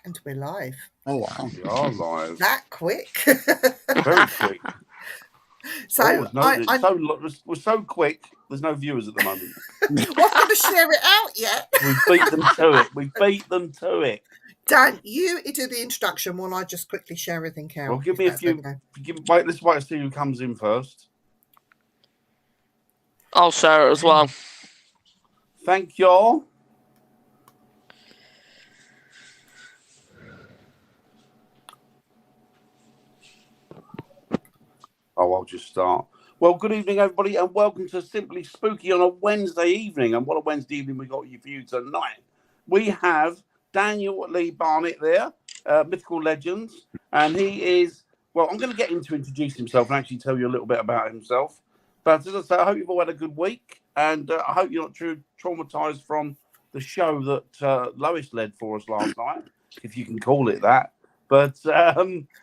And we're live. Oh, wow. We are live. That quick. Very quick. So we're so quick, there's no viewers at the moment. Well, I'm going to share it out yet. We beat them to it. Dan, you do the introduction while I just quickly share everything out. Well, give me a few. Okay. Let's wait and see who comes in first. I'll share it as well. Thank y'all. I'll just start. Well, good evening, everybody, and welcome to Simply Spooky on a Wednesday evening. And what a Wednesday evening we got for you tonight. We have Daniel Lee Barnett there, Mythical Legends, and he is, well, I'm going to get him to introduce himself and actually tell you a little bit about himself. But as I say, I hope you've all had a good week, and I hope you're not too traumatized from the show that Lois led for us last night, if you can call it that. But,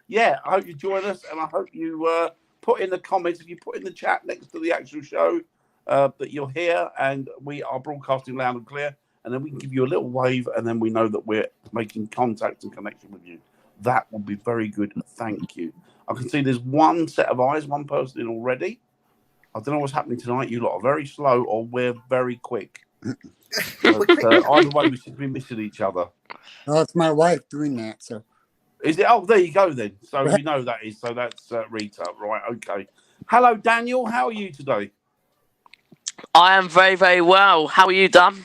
yeah, I hope you join us, and I hope you put in the comments, if you put in the chat next to the actual show, that you're here, and we are broadcasting loud and clear, and then we can give you a little wave, and then we know that we're making contact and connection with you. That would be very good. Thank you. I can see there's one set of eyes, one person in already. I don't know what's happening tonight. You lot are very slow, or we're very quick. But either way, we should be missing each other. Well, it's my wife doing that, so. Is it? Oh, there you go then. So we know that is. So that's Rita, right? Okay. Hello, Daniel. How are you today? I am very, very well. How are you, Dan?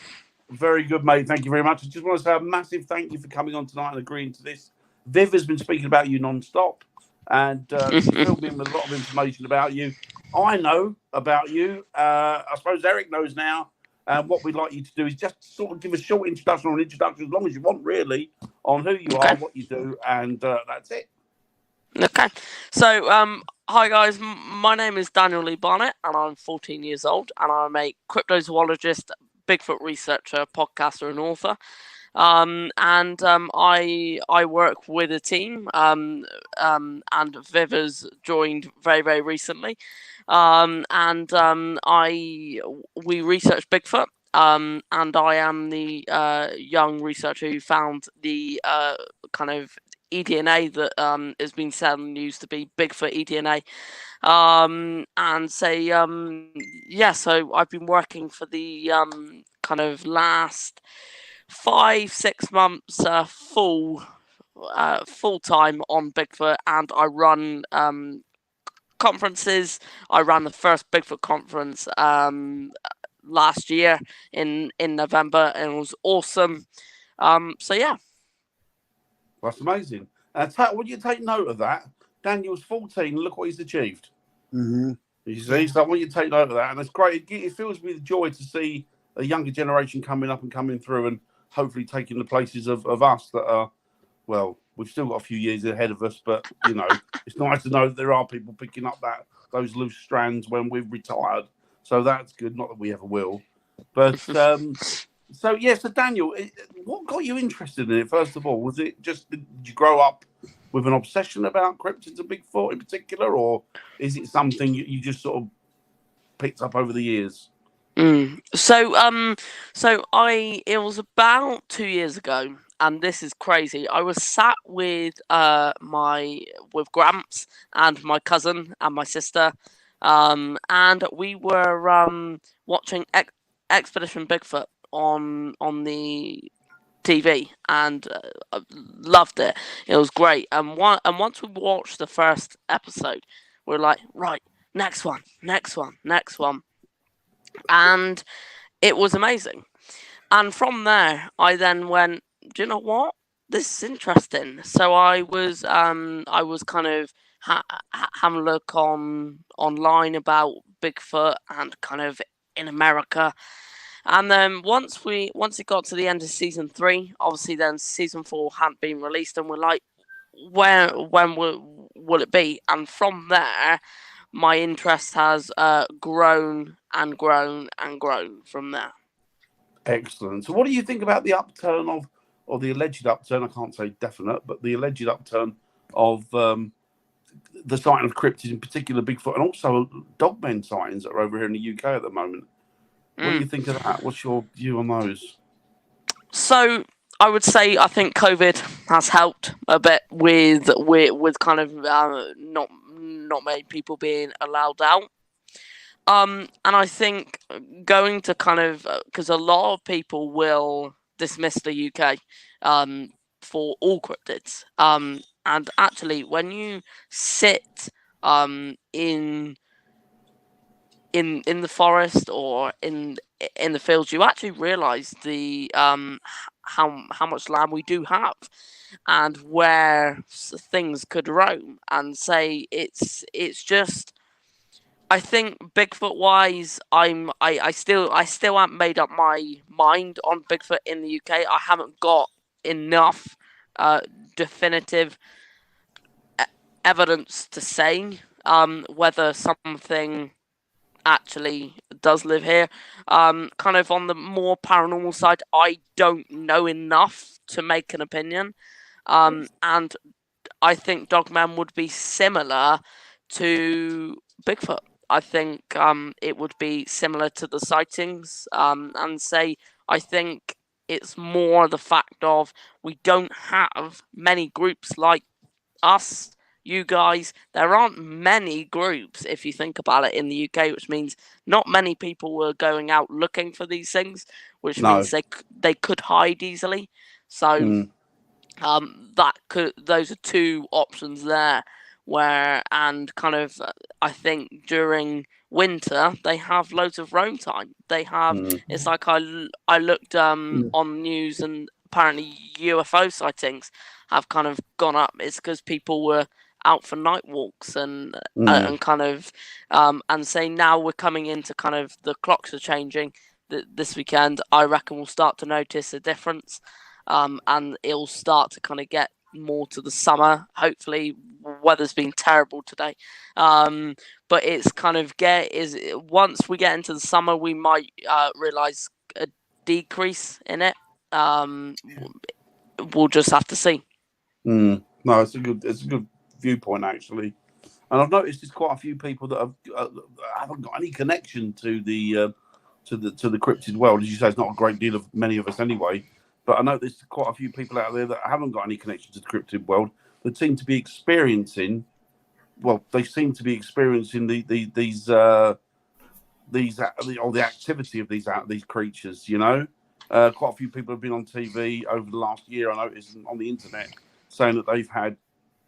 Very good, mate. Thank you very much. I just want to say a massive thank you for coming on tonight and agreeing to this. Viv has been speaking about you non-stop, and she filled me in with a lot of information about you. I know about you. I suppose Eric knows now. And what we'd like you to do is just sort of give a short introduction or an introduction, as long as you want, really, on who you are, what you do, and that's it. Okay. So, hi guys. My name is Daniel Lee Barnett, and I'm 14 years old, and I'm a cryptozoologist, Bigfoot researcher, podcaster, and author. I work with a team, and Viv has joined very, very recently. We research Bigfoot, and I am the young researcher who found the kind of eDNA that has been said and used to be Bigfoot eDNA. So I've been working for the kind of last 5-6 months full time on Bigfoot, and I run conferences. I ran the first Bigfoot conference last year in November, and it was awesome. So yeah, that's amazing. Would you take note of that? Daniel's 14. Look what he's achieved. Mm-hmm. You see, so I want you to take note of that, and it's great. It fills me with joy to see a younger generation coming up and coming through, and hopefully taking the places of us that are, well, we've still got a few years ahead of us, but, you know, it's nice to know that there are people picking up those loose strands when we've retired. So that's good. Not that we ever will. But, so Daniel, what got you interested in it, first of all? Was it just, did you grow up with an obsession about cryptids and Bigfoot in particular, or is it something you just sort of picked up over the years? So it was about 2 years ago, and this is crazy. I was sat with Gramps and my cousin and my sister, and we were watching Expedition Bigfoot on the TV, and loved it. It was great. And once we watched the first episode, we were like, right, next one. And it was amazing. And from there, I then went, do you know what? This is interesting. So I was kind of having a look online about Bigfoot and kind of in America. And then once it got to the end of season 3, obviously then season 4 hadn't been released, and we're like, when will it be? And from there, my interest has grown and grown and grown from there. Excellent. So what do you think about the upturn or the alleged upturn, I can't say definite, but the alleged upturn of the sighting of cryptids, in particular Bigfoot, and also dogmen sightings that are over here in the UK at the moment? What do you think of that? What's your view on those? So I would say I think COVID has helped a bit with kind of not many people being allowed out. And I think going to kind of because a lot of people will dismiss the UK for all cryptids. And actually, when you sit in the forest or in the fields, you actually realise the how much land we do have, and where things could roam. And say it's just. I think Bigfoot wise, I still haven't made up my mind on Bigfoot in the UK. I haven't got enough definitive evidence to say whether something actually does live here. Kind of on the more paranormal side, I don't know enough to make an opinion. And I think Dogman would be similar to Bigfoot. I think it would be similar to the sightings, and say I think it's more the fact of we don't have many groups like us, you guys. There aren't many groups, if you think about it, in the UK, which means not many people were going out looking for these things, which No. means they could hide easily. So those are two options there. And kind of I think during winter they have loads of roam time. They have it's like I looked on news, and apparently UFO sightings have kind of gone up. It's because people were out for night walks and kind of and say now we're coming into kind of the clocks are changing this weekend. I reckon we'll start to notice a difference, and it'll start to kind of get more to the summer. Hopefully, weather's been terrible today, but it's kind of once we get into the summer, we might realize a decrease in it. We'll just have to see. No, it's a good viewpoint actually, and I've noticed there's quite a few people that haven't got any connection to the cryptid world. As you say, it's not a great deal of many of us anyway. But I know there's quite a few people out there that haven't got any connection to the cryptid world that seem to be experiencing. Well, they seem to be experiencing the activity of these creatures. You know, quite a few people have been on TV over the last year. I noticed on the internet saying that they've had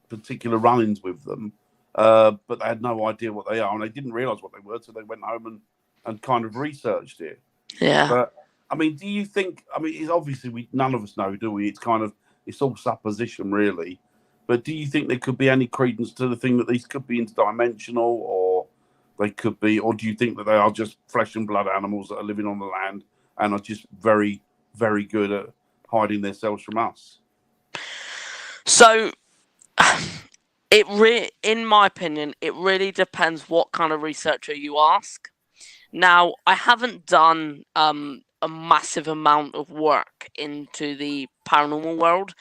particular run-ins with them, but they had no idea what they are, and they didn't realise what they were, so they went home and kind of researched it. Yeah. But I mean, do you think? I mean, it's obviously none of us know, do we? It's all supposition, really. But do you think there could be any credence to the thing that these could be interdimensional, or they could be, or do you think that they are just flesh and blood animals that are living on the land and are just very, very good at hiding themselves from us? So, in my opinion, it really depends what kind of researcher you ask. Now, I haven't done a massive amount of work into the paranormal world.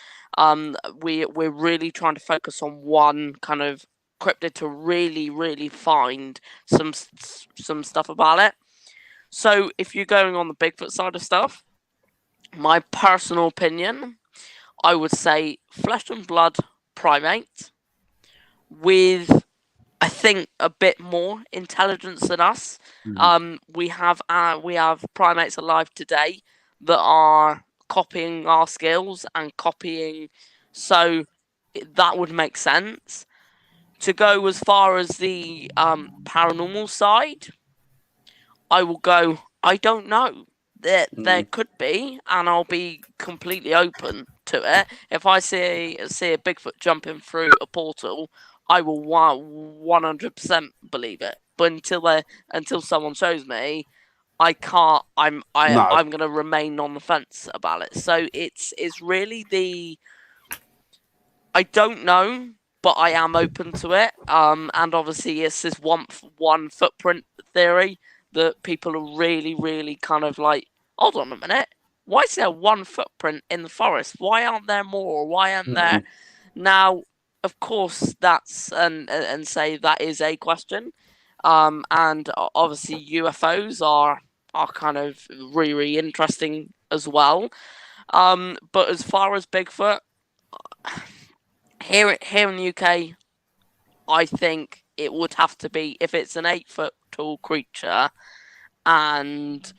We're really trying to focus on one kind of cryptid to really, really find some stuff about it. So, if you're going on the Bigfoot side of stuff, my personal opinion, I would say flesh and blood primate with, I think, a bit more intelligence than us. We have primates alive today that are copying our skills and copying, so that would make sense. To go as far as the paranormal side, I will go, I don't know. There could be, and I'll be completely open to it. If I see a Bigfoot jumping through a portal, I will 100% believe it. But until someone shows me, I can't. I'm going to remain on the fence about it. So it's really I don't know, but I am open to it. And obviously it's this one footprint theory that people are really, really kind of like, hold on a minute, why is there one footprint in the forest? Why aren't there more? Why aren't there? Now, of course, that's and say that is a question. And obviously UFOs are kind of really, really interesting as well. But as far as Bigfoot, here in the UK, I think it would have to be if it's an 8-foot tall creature, and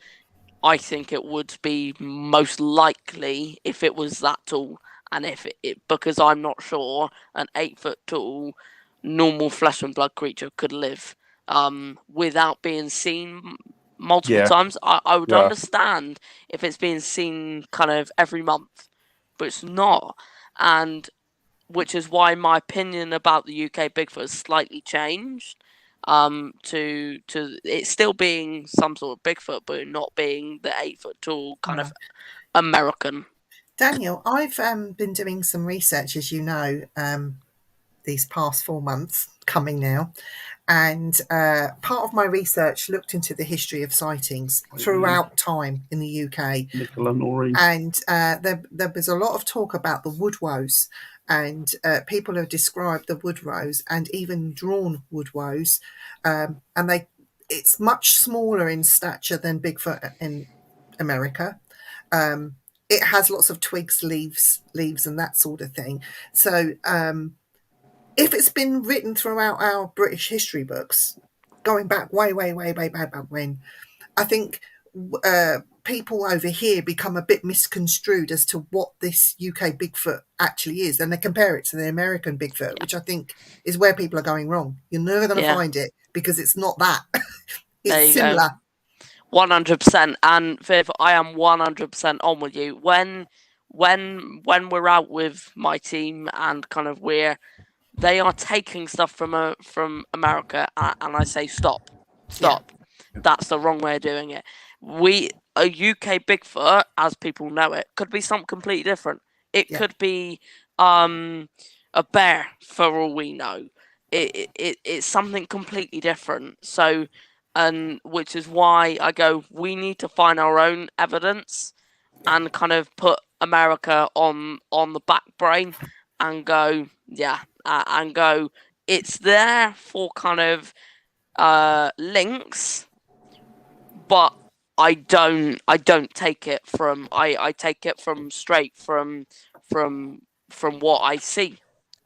I think it would be most likely if it was that tall, and if it because I'm not sure an 8-foot tall normal flesh and blood creature could live without being seen multiple times. I would understand if it's being seen kind of every month, but it's not, and which is why my opinion about the UK Bigfoot has slightly changed. To it still being some sort of Bigfoot, but not being the 8-foot tall kind of American. Daniel, I've been doing some research, as you know, these past 4 months coming now, and part of my research looked into the history of sightings throughout time in the UK. Nicola, Noreen. And there was a lot of talk about the woodwoes, and people have described the woodrows and even drawn woodwoes, and it's much smaller in stature than Bigfoot in America. It has lots of twigs, leaves, and that sort of thing. So if it's been written throughout our British history books, going back way back when, I think people over here become a bit misconstrued as to what this UK Bigfoot actually is, and they compare it to the American Bigfoot, which I think is where people are going wrong. You're never going to find it because it's not that. It's similar. 100%. And Viv, I am 100% on with you. When we're out with my team and kind of they are taking stuff from America, and I say stop. Yeah. That's the wrong way of doing it. A UK Bigfoot, as people know it, could be something completely different. It could be a bear, for all we know. It's something completely different. So, and which is why I go, we need to find our own evidence and kind of put America on the back brain and go, and go, it's there for kind of links, but I don't take it from I take it from straight from what I see,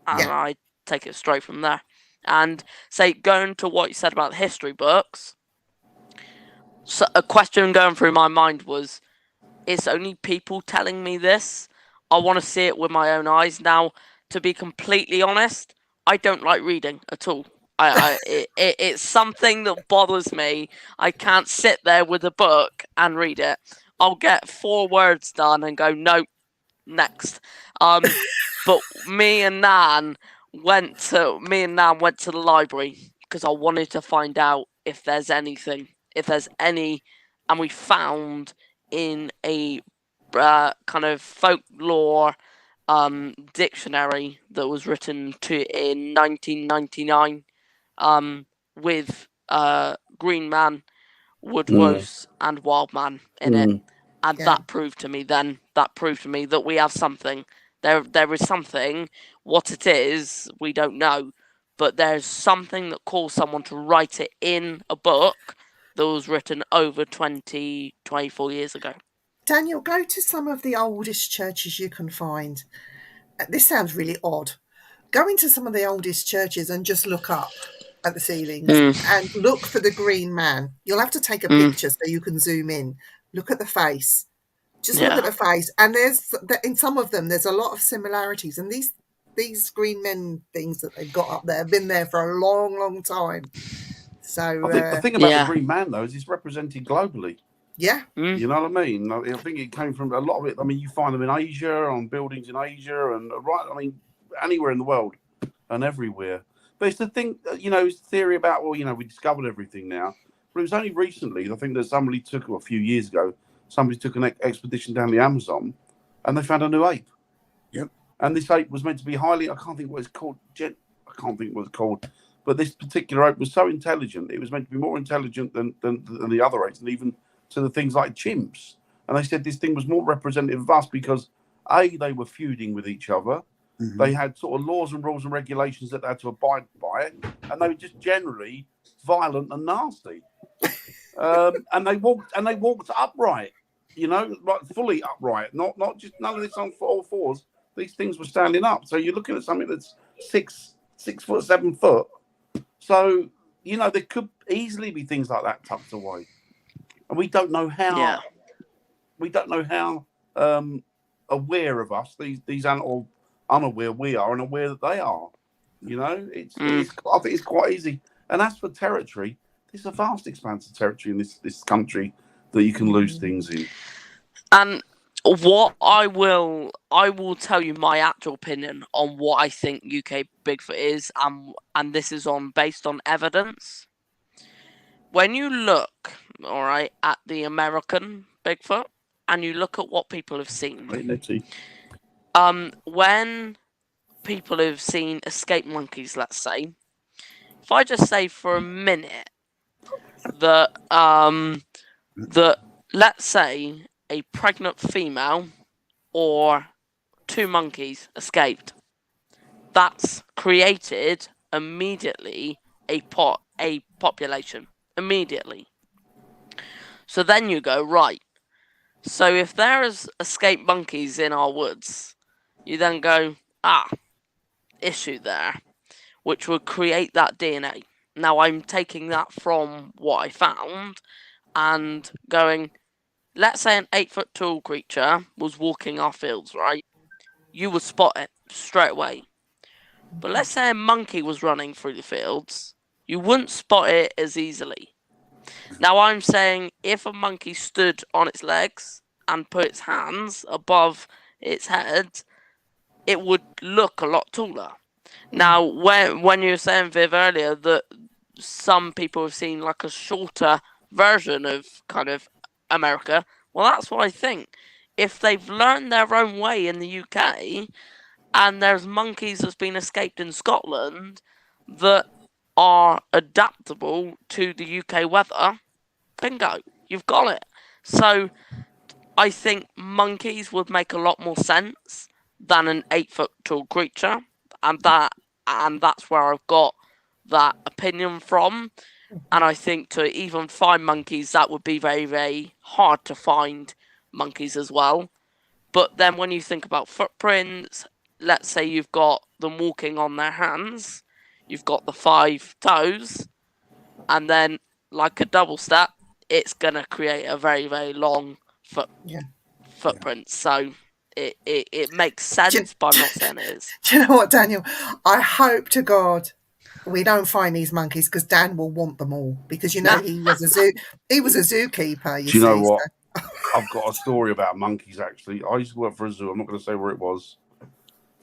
and I take it straight from there. And say, going to what you said about history books, so a question going through my mind was, it's only people telling me this. I want to see it with my own eyes. Now, to be completely honest, I don't like reading at all. It's something that bothers me. I can't sit there with a book and read it. I'll get 4 words done and go, nope, next. But me and Nan went to the library because I wanted to find out if there's any, and we found in a kind of folklore dictionary that was written in 1999 with Green Man, Woodwose, and Wild Man in it, and that proved to me that we have something. There is something. What it is, we don't know, but there's something that caused someone to write it in a book that was written over 24 years ago. Daniel, go to some of the oldest churches you can find. This sounds really odd. Go into some of the oldest churches and just look up at the ceilings and look for the Green Man. You'll have to take a picture so you can zoom in. Look at the face. Just look at the face. And in some of them, there's a lot of similarities. And these green men things that they've got up there have been there for a long time. So the thing about the Green Man, though, is it's represented globally. Yeah. You know what I mean? I think it came from a lot of it. I mean, you find them in Asia, on buildings in Asia, and anywhere in the world and everywhere. But it's the thing, it's the theory about, we discovered everything now. But it was only recently, I think that somebody took, a few years ago, somebody took an expedition down the Amazon and they found a new ape. Yep. And this ape was meant to be I can't think what it's called. I can't think what it's called. But this particular ape was so intelligent, it was meant to be more intelligent than the other apes, and even to the things like chimps. And they said this thing was more representative of us because, they were feuding with each other. Mm-hmm. They had sort of laws and rules and regulations that they had to abide by, and they were just generally violent and nasty. And they walked upright. like fully upright, not just none of this on all fours. These things were standing up. So you're looking at something that's 6 foot, 7 foot. So there could easily be things like that tucked away, and we don't know how. Yeah. We don't know how aware of us these animals unaware we are and aware that they are. I think it's quite easy. And as for territory, there's a vast expanse of territory in this country that you can lose things in. And what I will tell you my actual opinion on what I think UK Bigfoot is, and this is based on evidence. When you look, all right, at the American Bigfoot, and you look at what people have seen, when people have seen escaped monkeys, let's say, if I just say for a minute that let's say a pregnant female or 2 monkeys escaped, that's created immediately a population immediately. So then you go, right, so if there's escaped monkeys in our woods, you then go, issue there, which would create that DNA. Now I'm taking that from what I found and going, let's say an 8-foot tall creature was walking our fields, right? You would spot it straight away. But let's say a monkey was running through the fields, you wouldn't spot it as easily. Now I'm saying if a monkey stood on its legs and put its hands above its head, it would look a lot taller. Now, when you were saying, Viv, earlier that some people have seen like a shorter version of kind of America, well, that's what I think. If they've learned their own way in the UK, and there's monkeys that's been escaped in Scotland that are adaptable to the UK weather, bingo, you've got it. So I think monkeys would make a lot more sense than an 8-foot tall creature, and that's where I've got that opinion from. And I think to even find monkeys, that would be very, very hard to find monkeys as well. But then when you think about footprints, let's say you've got them walking on their hands, you've got the 5 toes, and then like a double step, it's going to create a very, very long footprint. So it makes sense, but I'm not saying it is. Do you know what, Daniel? I hope to God we don't find these monkeys, because Dan will want them all, because he was a zookeeper. Do you know what? I've got a story about monkeys, actually. I used to work for a zoo. I'm not going to say where it was.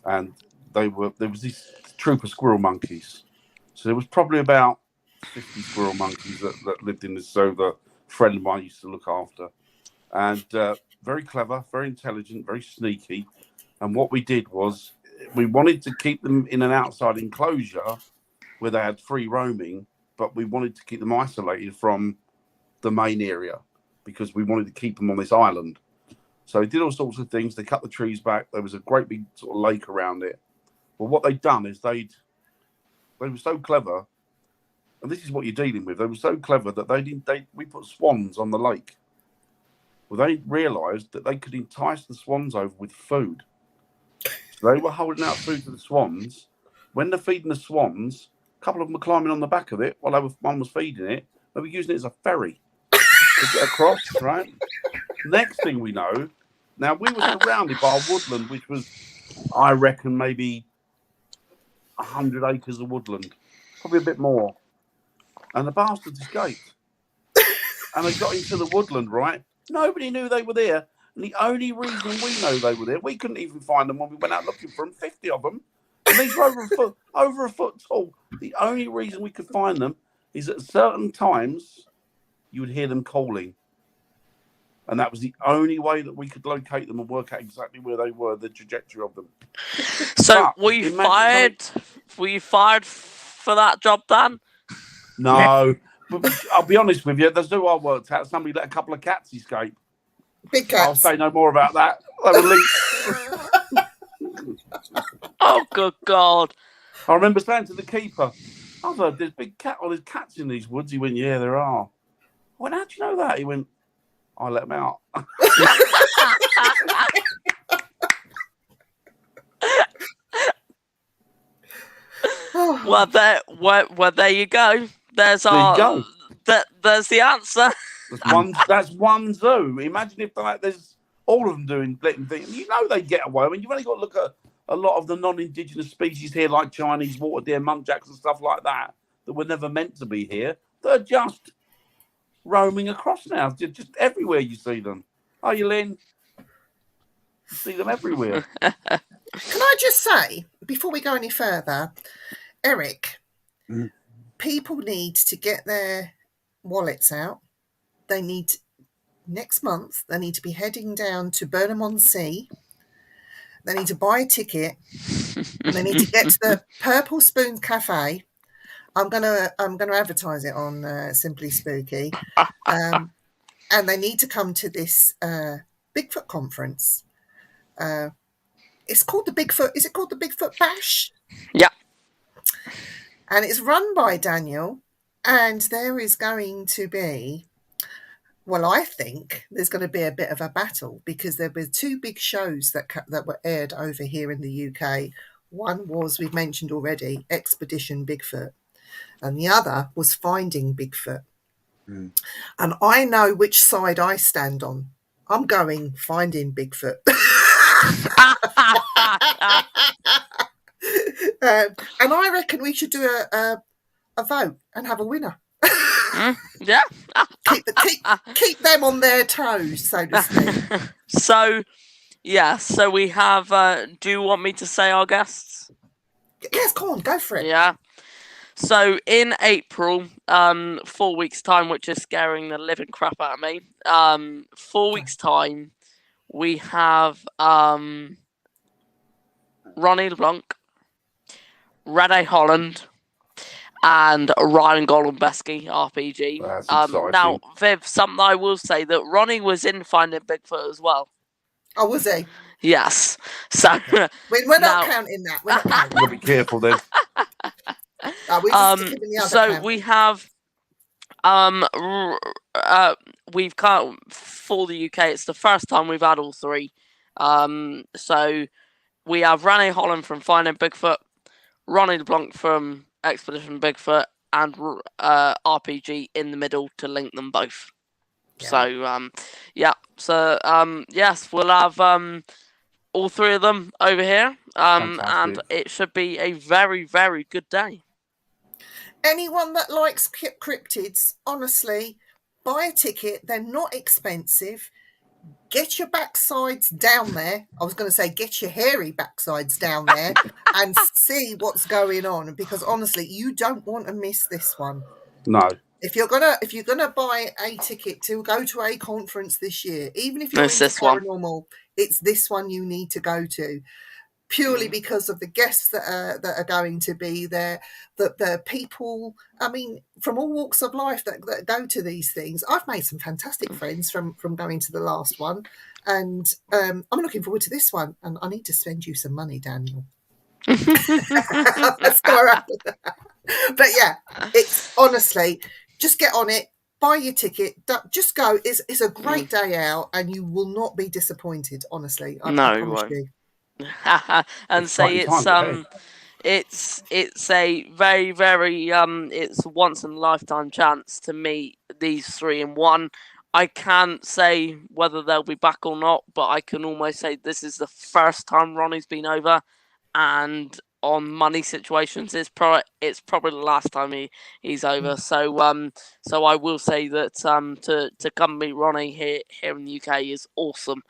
And there was these troop of squirrel monkeys. So there was probably about 50 squirrel monkeys that lived in this zoo that a friend of mine used to look after. And very clever, very intelligent, very sneaky. And what we did was we wanted to keep them in an outside enclosure where they had free roaming, but we wanted to keep them isolated from the main area because we wanted to keep them on this island. So they did all sorts of things. They cut the trees back. There was a great big sort of lake around it. Well, what they'd done is they were so clever, and this is what you're dealing with. They were so clever that we put swans on the lake. Well, they realised that they could entice the swans over with food. So they were holding out food to the swans. When they're feeding the swans, a couple of them were climbing on the back of it while one was feeding it. They were using it as a ferry to get across, right? Next thing we know, now we were surrounded by a woodland, which was, I reckon, maybe 100 acres of woodland, probably a bit more. And the bastards escaped. And they got into the woodland, right? Nobody knew they were there. And the only reason we know they were there, we couldn't even find them when we went out looking for them, 50 of them. And these were over a foot tall. The only reason we could find them is at certain times you would hear them calling. And that was the only way that we could locate them and work out exactly where they were, the trajectory of them. So were you fired? Were you fired for that job, Dan? No. But I'll be honest with you, that's who I worked at. Somebody let a couple of cats escape. Big cats. I'll say no more about that. They were linked. Oh, good God. I remember saying to the keeper, I've heard there's big cat, or there's cats in these woods. He went, yeah, there are. I went, how do you know that? He went, I let them out. Oh, Well, there you go. There's There you go. there's the answer. That's one zoo. Imagine if there's all of them letting things. You know they get away. I mean, you've only got to look at a lot of the non-indigenous species here, like Chinese water deer, muntjacs, and stuff like that were never meant to be here. They're just roaming across now. Just everywhere you see them. Oh, you Lynn? You see them everywhere. can I just say, before we go any further, Eric, people need to get their wallets out. They need, next month, they need to be heading down to Burnham-on-Sea. They need to buy a ticket. And they need to get to the Purple Spoon Cafe. I'm gonna advertise it on Simply Spooky, and they need to come to this Bigfoot conference. It's called the Bigfoot. Is it called the Bigfoot Bash? Yeah. And it's run by Daniel, and there is going to be. Well, I think there's going to be a bit of a battle because there were two big shows that were aired over here in the UK. One was, we've mentioned already, Expedition Bigfoot, and the other was Finding Bigfoot. And I know which side I stand on. I'm going Finding Bigfoot. And I reckon we should do a vote and have a winner. Yeah. keep them on their toes, so to speak. So we have. Do you want me to say our guests? Yes, go on, go for it. Yeah. So in April, 4 weeks time, which is scaring the living crap out of me. 4 weeks time, we have Ronnie LeBlanc, Rene Holland, and Ryan Goldenbesky, RPG. That's exciting. Now, Viv, something I will say that Ronnie was in Finding Bigfoot as well. Oh, was he? Yes. So we're not counting that. We're not counting. You'll be careful then. We have we've got for the UK. It's the first time we've had all three. So we have Rene Holland from Finding Bigfoot, Ronnie LeBlanc from Expedition Bigfoot, and RPG in the middle to link them both. Yeah. So yes, we'll have all three of them over here, and it should be a very, very good day. Anyone that likes cryptids, honestly, buy a ticket. They're not expensive. Get your backsides down there. I was going to say, get your hairy backsides down there and see what's going on. Because honestly, you don't want to miss this one. No. If you're gonna buy a ticket to go to a conference this year, even if you're into paranormal, it's this one you need to go to. Purely because of the guests that are going to be there, the people, I mean, from all walks of life that go to these things. I've made some fantastic friends from going to the last one, and I'm looking forward to this one. And I need to spend you some money, Daniel. Let's go around. But yeah, it's honestly, just get on it, buy your ticket, just go. It's a great day out, and you will not be disappointed. Honestly, I promise you. And say it's a very, very it's a once in a lifetime chance to meet these three in one. I can't say whether they'll be back or not, but I can almost say this is the first time Ronnie's been over, and on money situations, it's probably the last time he's over. So I will say that to come meet Ronnie here in the UK is awesome.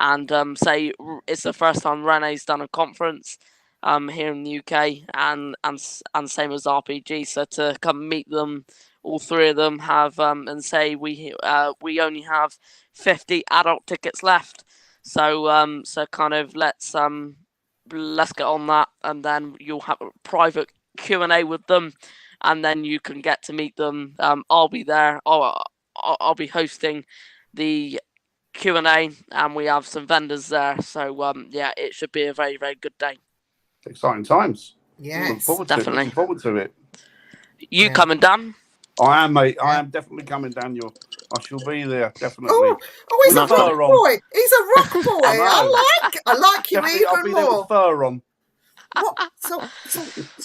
And say it's the first time Rene's done a conference here in the UK, and same as RPG. So to come meet them, all three of them have and say we only have 50 adult tickets left. So kind of let's get on that, and then you'll have a private Q&A with them, and then you can get to meet them. I'll be there. I'll be hosting the Q&A, and we have some vendors there. So yeah, it should be a very, very good day. Exciting times. Yes, Looking forward to it. You coming, Dan? I am, mate. I Yeah. am definitely coming, Daniel. I shall be there, definitely. Oh, he's a With rock fur on. boy. He's a rock boy. I know. I like you Definitely, I'll even be there more. with fur on. What? So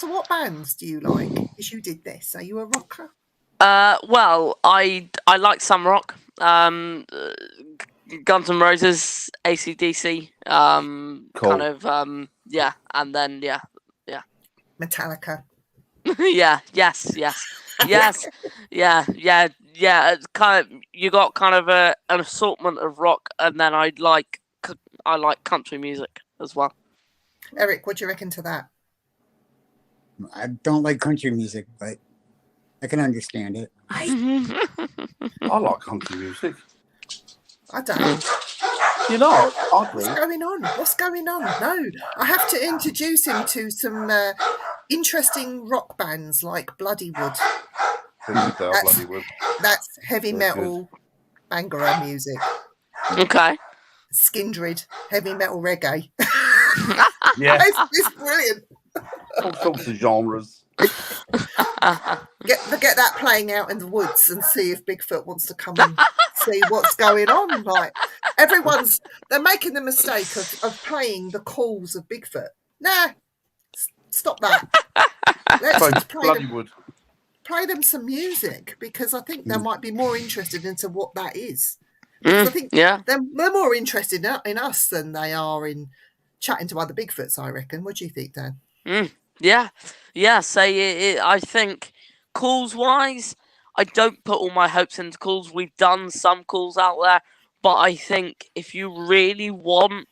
what bands do you like? Because you did this. Are you a rocker? Well, I like some rock. Guns N' Roses, AC/DC. Cool. Kind of. Yeah, and then yeah. Metallica. Yeah. Yes. Yeah. It's kind of you got kind of an assortment of rock, and then I like country music as well. Eric, what do you reckon to that? I don't like country music, but I can understand it. I like country music. I don't. You know, I What's do. going on? What's going on? No, I have to introduce him to some interesting rock bands like Bloodywood. Bloodywood. That's heavy Very metal Bangara music. Okay. Skindred, heavy metal reggae. Yeah, It's brilliant. all sorts of genres. Get that playing out in the woods and see if Bigfoot wants to come and see what's going on. Like they're making the mistake of playing the calls of Bigfoot. Nah, stop that. Let's So just Bloodywood. play them some music, because I think they might be more interested into what that is. Because I think Yeah. they're more interested in us than they are in chatting to other Bigfoots, I reckon. What do you think, Dan? Yeah. Say I think calls wise, I don't put all my hopes into calls. We've done some calls out there, but I think if you really want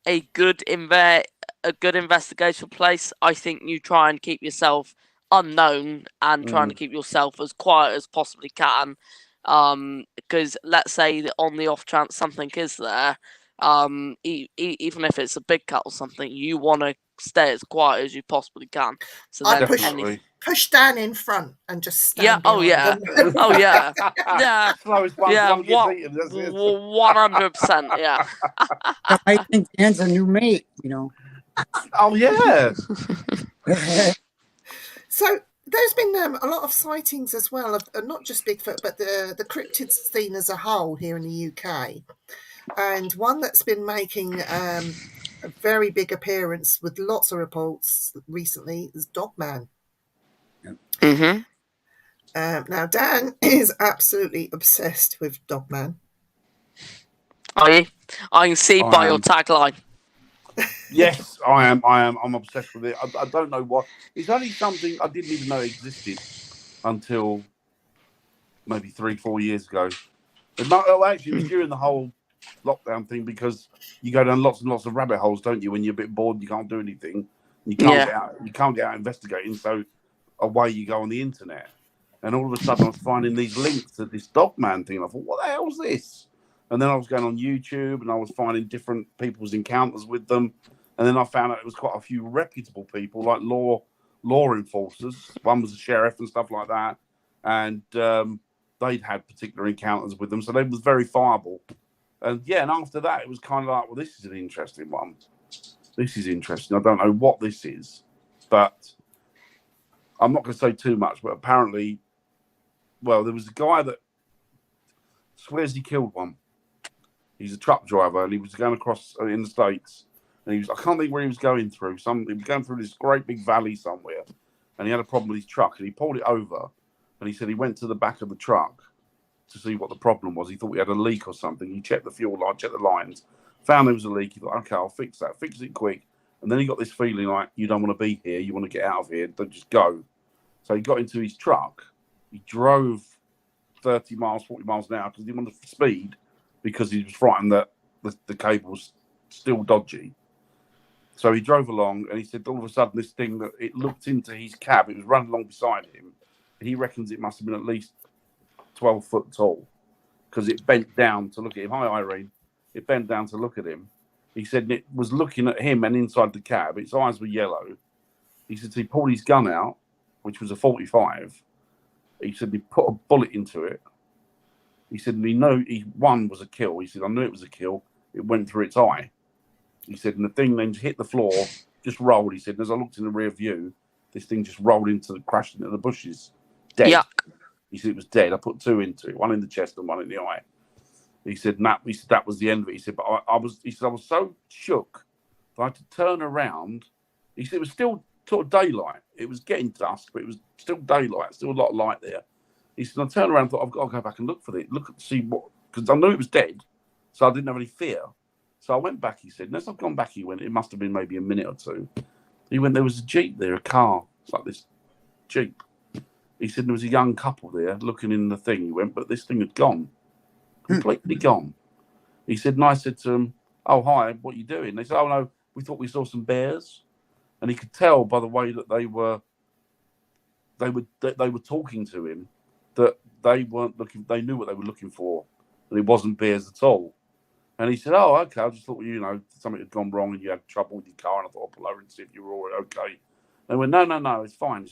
a good investigation place, I think you try and keep yourself unknown and trying to keep yourself as quiet as possibly can. Because let's say that on the off chance something is there, even if it's a big cut or something, you want to stay as quiet as you possibly can. So I then Definitely. push Dan in front and just stand oh behind yeah, him. oh yeah, yeah, Slowest one yeah. to gets eaten. That's it. 100%. Yeah. I think Dan's a new mate, Oh yeah. So there's been a lot of sightings as well of not just Bigfoot, but the cryptids scene as a whole here in the UK. And one that's been making a very big appearance with lots of reports recently is Dogman. Mhm. Now, Dan is absolutely obsessed with Dogman. Are you? I can see I by your am. tagline. Yes, I am. I'm obsessed with it. I don't know what. It's only something I didn't even know existed until maybe 3-4 years ago. Actually, it was during the whole lockdown thing, because you go down lots and lots of rabbit holes, don't you? When you're a bit bored, and you can't do anything. You can't get out. You can't get out investigating. So away you go on the internet, and all of a sudden I was finding these links to this Dogman thing. And I thought, what the hell is this? And then I was going on YouTube, and I was finding different people's encounters with them. And then I found out it was quite a few reputable people, like law enforcers. One was a sheriff and stuff like that, and they'd had particular encounters with them, so they was verifiable. And yeah, and after that, it was kind of like, well, this is an interesting one. This is interesting. I don't know what this is, but I'm not going to say too much. But apparently, well, there was a guy that swears he killed one. He's a truck driver, and he was going across in the States. And I can't think where he was going through. He was going through this great big valley somewhere, and he had a problem with his truck, and he pulled it over, and he said he went to the back of the truck to see what the problem was. He thought he had a leak or something. He checked the fuel line, checked the lines, found there was a leak. He thought, okay, I'll fix that. Fix it quick. And then he got this feeling like, you don't want to be here. You want to get out of here. Don't just go. So he got into his truck. He drove 30 miles, 40 miles an hour because he didn't want to speed, because he was frightened that the cable was still dodgy. So he drove along, and he said all of a sudden this thing, that it looked into his cab. It was running along beside him. He reckons it must have been at least 12 foot tall, because it bent down to look at him. Hi, Irene. It bent down to look at him. He said it was looking at him and inside the cab. Its eyes were yellow. He said he pulled his gun out, which was a 45. He said he put a bullet into it. He said one was a kill. He said, I knew it was a kill. It went through its eye. He said, and the thing then hit the floor, just rolled. He said, as I looked in the rear view, this thing just rolled crashed into the bushes, dead. Yuck. He said it was dead. I put 2 into it, 1 in the chest and 1 in the eye. He said, he said that was the end of it. He said, but I was so shook that I had to turn around. He said it was still sort of daylight. It was getting dusk, but it was still daylight, still a lot of light there. He said, I turned around and thought, I've got to go back and look for it, see what, because I knew it was dead, so I didn't have any fear. So I went back, he said, and as I've gone back, he went, it must have been maybe a minute or 2. He went, there was a Jeep there, a car. It's like this Jeep. He said, there was a young couple there looking in the thing. He went, but this thing had gone. Completely gone. He said, and I said to him, oh, hi, what are you doing? They said, oh, no, we thought we saw some bears. And he could tell by the way that they were talking to him that they weren't looking, they knew what they were looking for, and it wasn't bears at all. And he said, oh, okay, I just thought, something had gone wrong and you had trouble with your car, and I thought I'd pull over and see if you were all okay. They went, no, it's fine.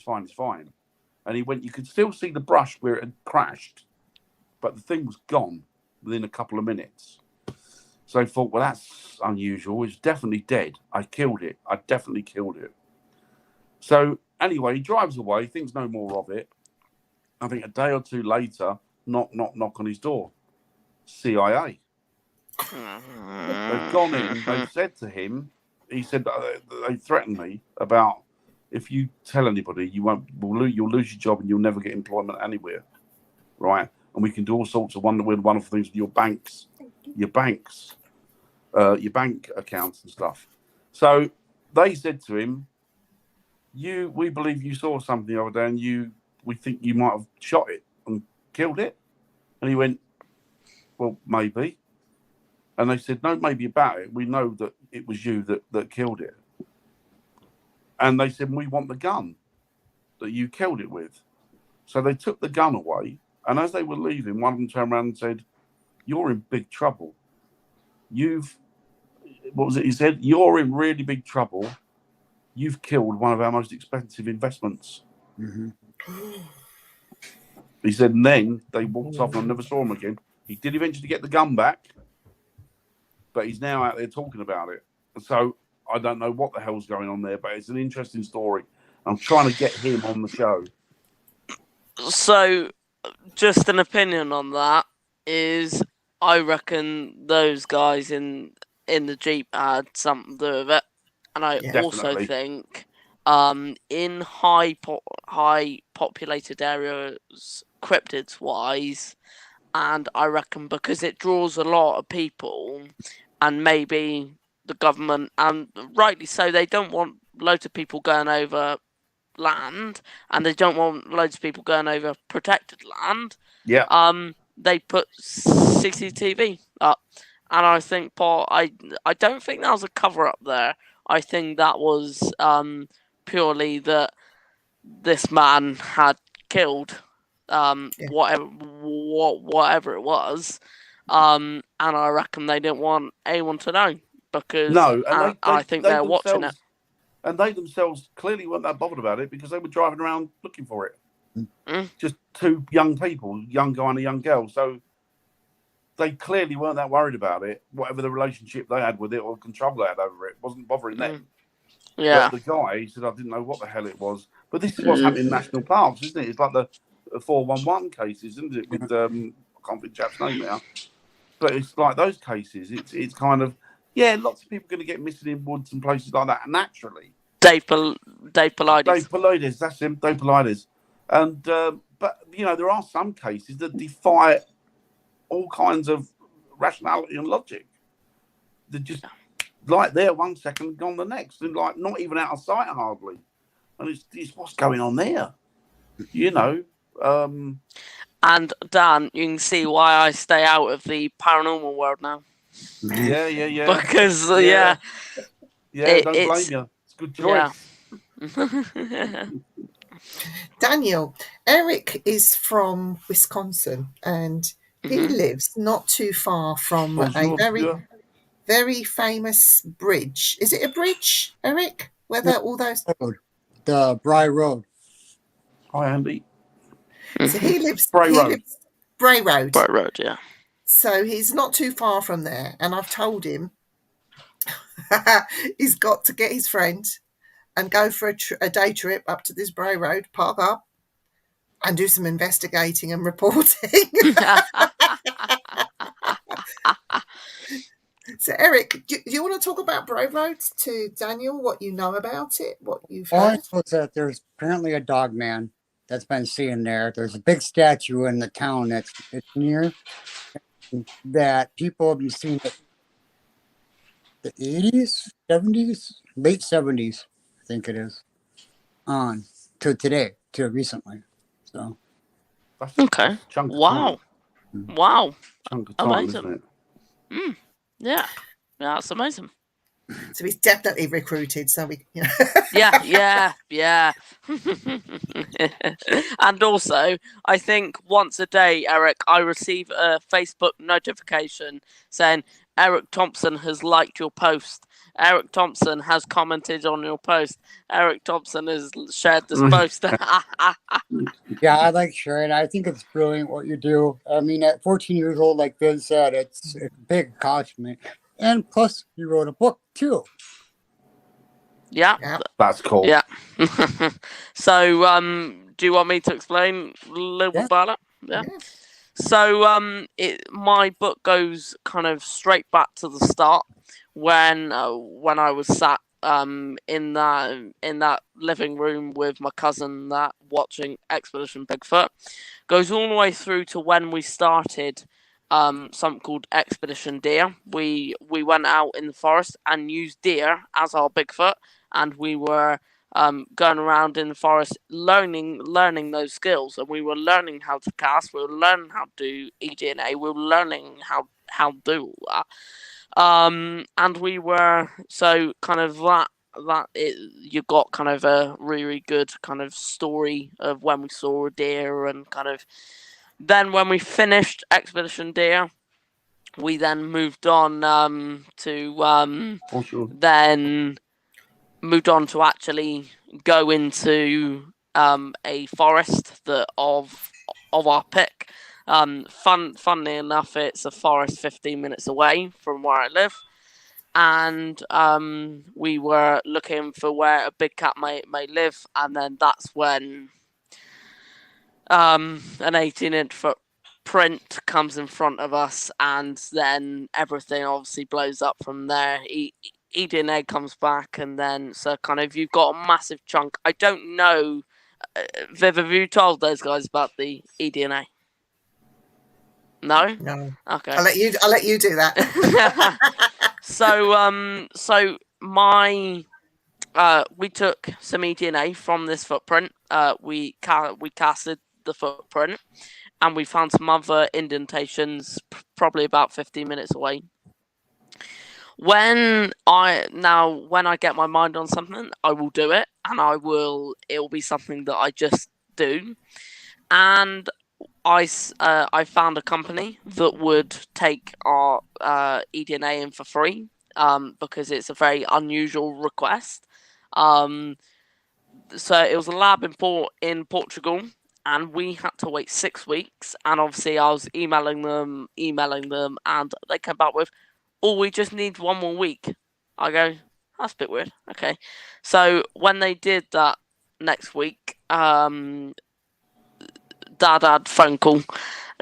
And he went, you could still see the brush where it had crashed, but the thing was gone within a couple of minutes. So I thought, well, that's unusual. It's definitely dead. I killed it. I definitely killed it. So anyway, he drives away, thinks no more of it. I think a day or 2 later, knock on his door. CIA. They've gone in. They've said to him, he said, they threatened me about, if you tell anybody, you'll lose your job and you'll never get employment anywhere, right? And we can do all sorts of wonderful things with your bank accounts and stuff. So they said to him, we believe you saw something the other day, and we think you might have shot it and killed it. And he went, well, maybe. And they said, no, maybe about it. We know that it was you that killed it. And they said, we want the gun that you killed it with. So they took the gun away. And as they were leaving, one of them turned around and said, you're in big trouble. What was it he said? You're in really big trouble. You've killed one of our most expensive investments. Mm-hmm. He said, and then they walked off and I never saw him again. He did eventually get the gun back, but he's now out there talking about it. So I don't know what the hell's going on there, but it's an interesting story. I'm trying to get him on the show. So, just an opinion on that is, I reckon those guys in the Jeep had something to do with it, and I also think, in high populated areas, cryptids wise, and I reckon because it draws a lot of people, and maybe the government, and rightly so, they don't want loads of people going over land, and they don't want loads of people going over protected land. Yeah. They put CCTV up, and I think I don't think that was a cover up there. I think that was purely that this man had killed whatever it was, and I reckon they didn't want anyone to know, because I think they're watching it. And they themselves clearly weren't that bothered about it, because they were driving around looking for it. Just 2 young people, young guy and a young girl. So they clearly weren't that worried about it. Whatever the relationship they had with it or control they had over it wasn't bothering them. Yeah. But the guy, he said, I didn't know what the hell it was. But this is what's happening in national parks, isn't it? It's like the 411 cases, isn't it? With I can't think of the chap's name now. But it's like those cases. It's kind of, lots of people are going to get missing in woods and places like that naturally. Dave Polides. Dave Polides, that's him, Dave Polides. And but there are some cases that defy all kinds of rationality and logic. They're just like there 1 second, gone the next, and like not even out of sight hardly. And it's what's going on there, And Dan, you can see why I stay out of the paranormal world now. Yeah. Because don't blame you. It's a good choice. Yeah. Daniel, Eric is from Wisconsin, and he lives not too far from very famous bridge. Is it a bridge, Eric? Where all those... The Bray Road. Hi, Andy. So he lives... Bray Road. Bray Road. Bray Road, yeah. So he's not too far from there, and I've told him he's got to get his friend and go for a day trip up to this Bray Road, park up, and do some investigating and reporting. So, Eric, do you want to talk about Brave Roads to Daniel? What you know about it? What you've All I heard? know is that there's apparently a dog man that's been seen there. There's a big statue in the town it's near that people have been seeing it the 80s, 70s, late 70s, I think it is, on to today, to recently. So, That's Okay. a chunk of Wow. time. Wow. Chunk of time, Amazing. isn't it? Yeah. That's amazing. So he's definitely recruited. So we, Yeah. And also, I think once a day, Eric, I receive a Facebook notification saying Eric Thompson has liked your post. Eric Thompson has commented on your post. Eric Thompson has shared this post. yeah, I like sharing. I think it's brilliant what you do. I mean, at 14 years old, like Ben said, it's a big accomplishment. And plus, you wrote a book too. Yeah. That's cool. Yeah. So, do you want me to explain a little bit about it? Yeah. So, my book goes kind of straight back to the start when I was sat in that living room with my cousin that watching Expedition Bigfoot. Goes all the way through to when we started something called Expedition Deer. We went out in the forest and used deer as our Bigfoot, and we were going around in the forest learning those skills, and we were learning how to cast, we were learning how to do eDNA, we were learning how to do all that. And we were so kind of you got kind of a really good kind of story of when we saw a deer, and kind of then when we finished Expedition Deer, we then moved on then moved on to actually go into a forest that of our pick. Funnily enough, it's a forest 15 minutes away from where I live, and we were looking for where a big cat may live, and then that's when an 18-inch footprint comes in front of us, and then everything obviously blows up from there. eDNA comes back, and then so kind of you've got a massive chunk. I don't know, Viv, have you told those guys about the eDNA? No. No. Okay. I'll let you do that. So we took some eDNA from this footprint. We casted the footprint, and we found some other indentations probably about 15 minutes away. When I get my mind on something, I will do it, and it will be something that I just do. And I found a company that would take our eDNA in for free, because it's a very unusual request. So it was a lab in Portugal, and we had to wait 6 weeks. And obviously, I was emailing them, and they came back with, "Oh, we just need 1 more week." I go, "That's a bit weird." Okay, so when they did that next week, Dad had phone call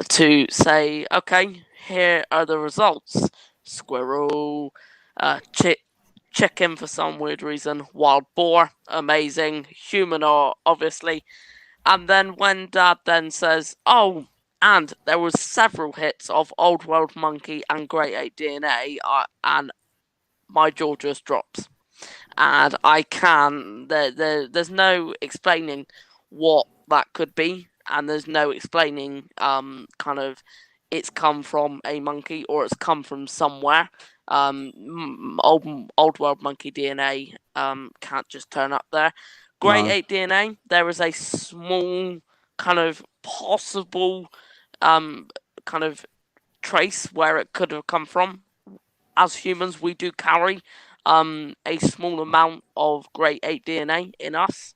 to say, "Okay, here are the results: squirrel, chicken for some weird reason, wild boar, amazing, human or obviously." And then when Dad then says, "Oh, and there was several hits of Old World Monkey and Great Ape DNA," and my jaw just drops, and there's no explaining what that could be, and there's no explaining kind of it's come from a monkey or it's come from somewhere. Old World Monkey DNA can't just turn up there. Great Ape DNA, there is a small kind of possible kind of trace where it could have come from. As humans, we do carry a small amount of Great Ape DNA in us,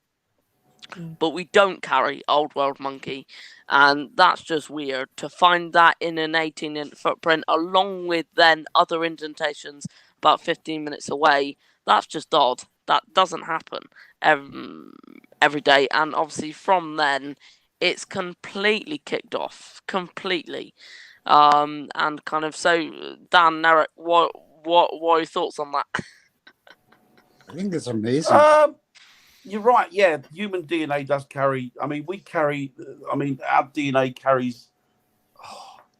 but we don't carry Old World Monkey, and that's just weird to find that in an 18-inch footprint, along with then other indentations about 15 minutes away. That's just odd. That doesn't happen every day, and obviously from then it's completely kicked off, completely. And kind of so, Dan, Eric, what are your thoughts on that? I think it's amazing. You're right. Yeah, human DNA does carry. I mean, we carry. I mean, our DNA carries.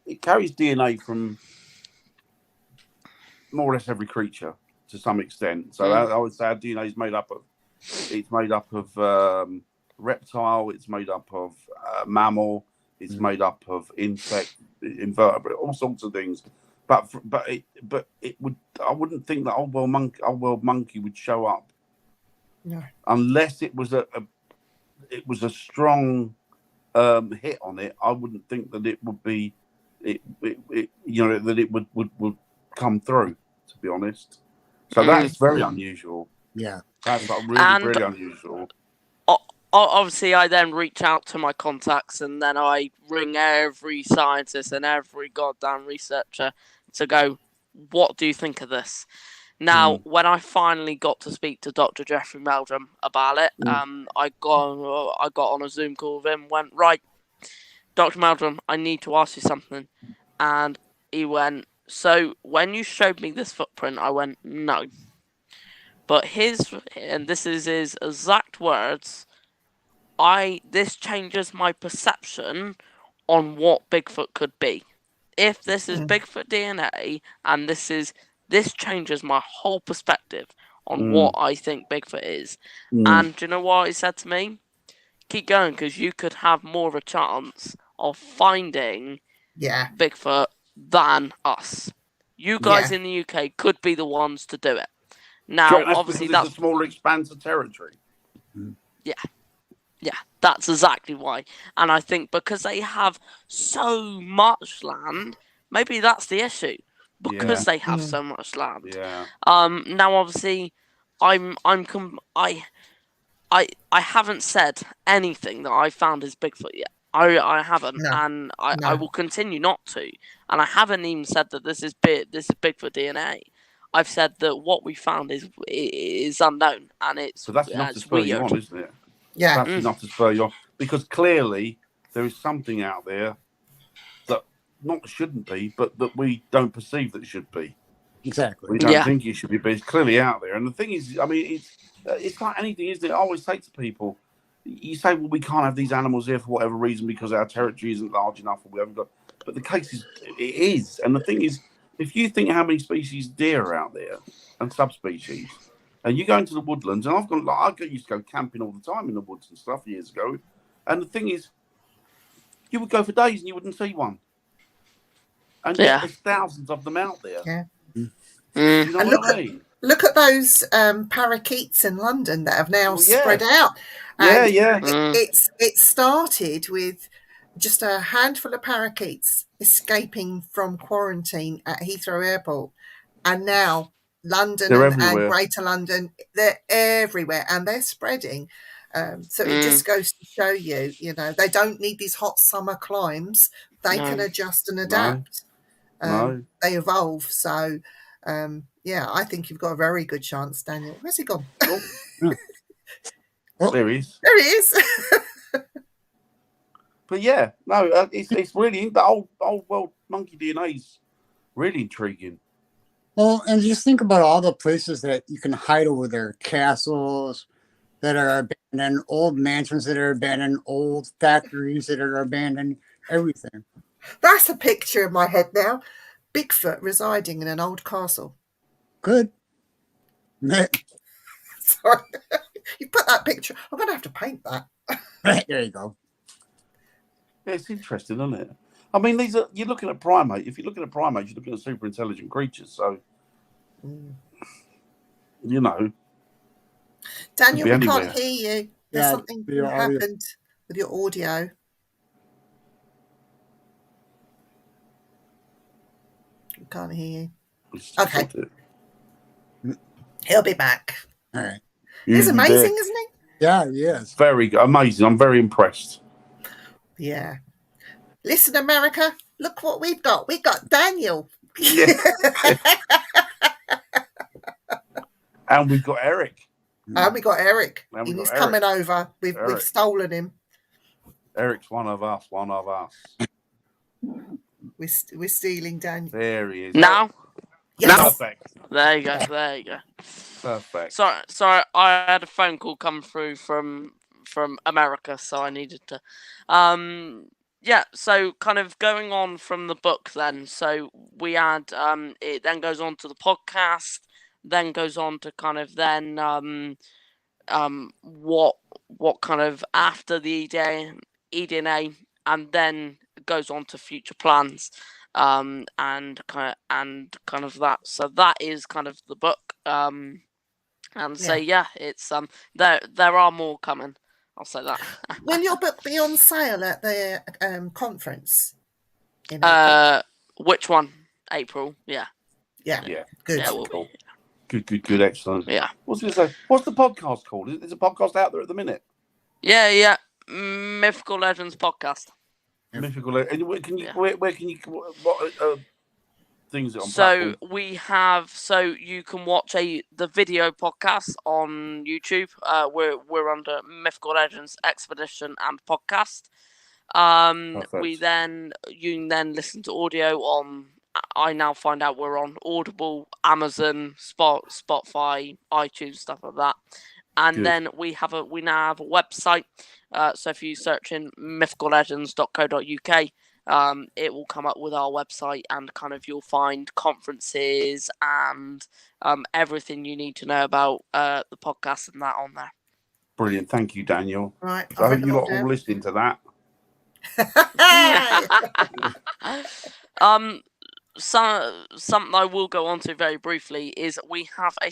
It carries DNA from more or less every creature to some extent. So I would say our DNA is made up of. It's made up of reptile. It's made up of mammal. It's made up of insect, invertebrate, all sorts of things. But it would. I wouldn't think that old world monkey would show up. No. Unless it was a strong hit on it. I wouldn't think that it would be that it would come through, to be honest. So that is very unusual. Yeah. That's like And really unusual. Obviously, I then reach out to my contacts, and then I ring every scientist and every goddamn researcher to go, what do you think of this? Now, when I finally got to speak to Dr. Jeffrey Meldrum about it, I got on a Zoom call with him, went, right, Dr. Meldrum, I need to ask you something. And he went, so when you showed me this footprint, I went, no. But this is his exact words, this changes my perception on what Bigfoot could be. If this is Bigfoot DNA, and this changes my whole perspective on what I think Bigfoot is. And do you know what he said to me? Keep going, because you could have more of a chance of finding Bigfoot than us. You guys in the UK could be the ones to do it. Now, obviously, that's a smaller expanse of territory. Yeah, that's exactly why. And I think because they have so much land, maybe that's the issue. Because they have so much land. Yeah. Now, obviously, I haven't said anything that I found is Bigfoot yet. I haven't, and I will continue not to. And I haven't even said that this is Bigfoot DNA. I've said that what we found is unknown, and it's So that's enough to spur you on, isn't it? Yeah. That's enough to spur you on, because clearly there is something out there that not shouldn't be, but that we don't perceive that it should be. Exactly. We don't think it should be, but it's clearly out there. And the thing is, I mean, it's like anything, isn't it? I always say to people, you say, well, we can't have these animals here for whatever reason because our territory isn't large enough, or we haven't got. But the case is, it is. And the thing is, if you think how many species of deer are out there and subspecies, and you go into the woodlands, and I used to go camping all the time in the woods and stuff years ago, and the thing is, you would go for days and you wouldn't see one. And yet there's thousands of them out there. Yeah. You know what I mean? Look at those parakeets in London that have now spread out. And it started with just a handful of parakeets escaping from quarantine at Heathrow Airport. And now London and Greater London, they're everywhere and they're spreading. So it just goes to show you, they don't need these hot summer climes. They can adjust and adapt. They evolve. So, I think you've got a very good chance, Daniel. Where's he gone? There he is. There he is. But it's really, the old world monkey DNA is really intriguing. Well, and just think about all the places that you can hide over there. Castles that are abandoned, old mansions that are abandoned, old factories that are abandoned, everything. That's a picture in my head now. Bigfoot residing in an old castle. Good. Sorry. You put that picture. I'm going to have to paint that. There you go. Yeah, it's interesting, isn't it? I mean, you're looking at primate. If you're looking at primates, you're looking at super intelligent creatures. So, Daniel, we can't hear you. There's something happened with your audio. We can't hear you. Okay. He'll be back. All right. He's amazing, isn't he? Yeah, he is. Very good. Amazing. I'm very impressed. Yeah. Listen, America, look what we've got. We've got Daniel. Yeah. And we've got Eric. And we got Eric. He's coming over. We've stolen him. Eric's one of us. One of us. We're stealing Daniel. There he is. Now? Yes. Perfect. There you go. There you go. Perfect. Sorry, I had a phone call come through from America, so I needed to. Yeah, so kind of going on from the book then. So we had it then goes on to the podcast, then goes on to kind of then what kind of after the EDNA, and then goes on to future plans, and kind of that. So that is kind of the book. And so yeah, it's there are more coming. I'll say that. Will your book be on sale at the conference in April? Which one? April. Yeah. Yeah. Yeah. Good. Yeah, we'll Cool. be. Good, excellent. Yeah. What's it say? What's the podcast called? Is a podcast out there at the minute? Yeah. Mythical Legends podcast. Mythical. Can you? Yeah. Where can you? What things on So platform? we have, so you can watch the video podcast on YouTube. We're under Mythical Legends Expedition and Podcast. We Perfect. then you can then listen to audio on. I now find out we're on Audible, Amazon, Spotify, iTunes, stuff like that. And Good. then we now have a website. So if you search in mythicallegends.co.uk, it will come up with our website, and kind of you'll find conferences and everything you need to know about the podcast and that on there. Brilliant. Thank you, Daniel. Right. So I hope you lot are all listening to that. Something I will go on to very briefly is we have a